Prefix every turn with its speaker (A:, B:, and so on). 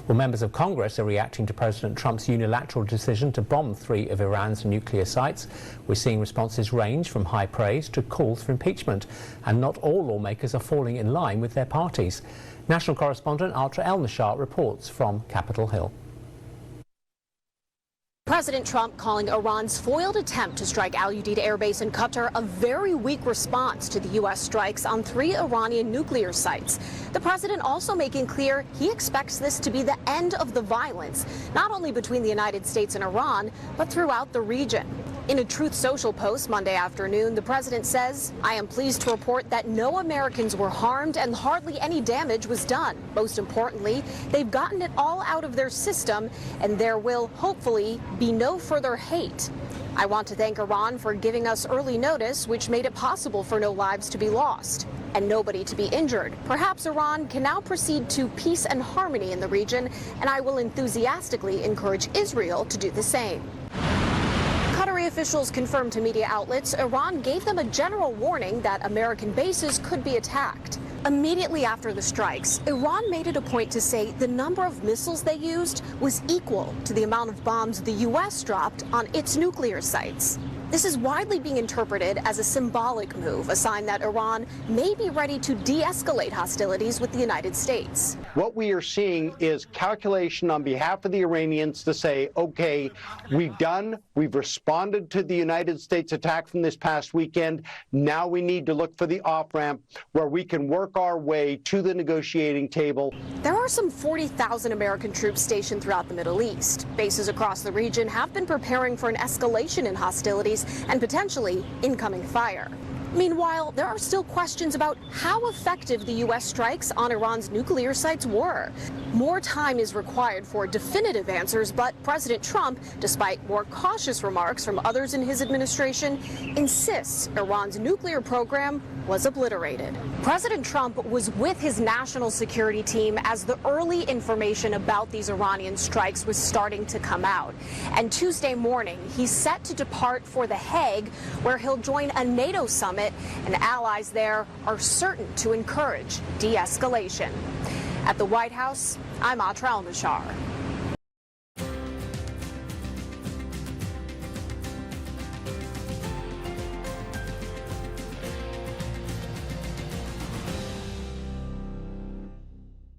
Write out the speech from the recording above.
A: Well, members of Congress are reacting to President Trump's unilateral decision to bomb 3 of Iran's nuclear sites. We're seeing responses range from high praise to calls for impeachment, and not all lawmakers are falling in line with their parties. National correspondent Atra El-Nashar reports from Capitol Hill.
B: President Trump calling Iran's foiled attempt to strike Al Udeid Air Base in Qatar a very weak response to the U.S. strikes on 3 Iranian nuclear sites. The president also making clear he expects this to be the end of the violence, not only between the United States and Iran, but throughout the region. In a Truth Social post Monday afternoon, the president says, "I am pleased to report that no Americans were harmed and hardly any damage was done. Most importantly, they've gotten it all out of their system, and there will hopefully be no further hate. I want to thank Iran for giving us early notice, which made it possible for no lives to be lost and nobody to be injured. Perhaps Iran can now proceed to peace and harmony in the region, and I will enthusiastically encourage Israel to do the same." Qatari officials confirmed to media outlets Iran gave them a general warning that American bases could be attacked. Immediately after the strikes, Iran made it a point to say the number of missiles they used was equal to the amount of bombs the U.S. dropped on its nuclear sites. This is widely being interpreted as a symbolic move, a sign that Iran may be ready to de-escalate hostilities with the United States.
C: What we are seeing is calculation on behalf of the Iranians to say, okay, we've responded to the United States attack from this past weekend. Now we need to look for the off-ramp where we can work our way to the negotiating table.
B: There are some 40,000 American troops stationed throughout the Middle East. Bases across the region have been preparing for an escalation in hostilities and potentially incoming fire. Meanwhile, there are still questions about how effective the U.S. strikes on Iran's nuclear sites were. More time is required for definitive answers, but President Trump, despite more cautious remarks from others in his administration, insists Iran's nuclear program was obliterated. President Trump was with his national security team as the early information about these Iranian strikes was starting to come out. And Tuesday morning, he's set to depart for The Hague, where he'll join a NATO summit, and allies there are certain to encourage de-escalation. At the White House, I'm Atra El-Nashar.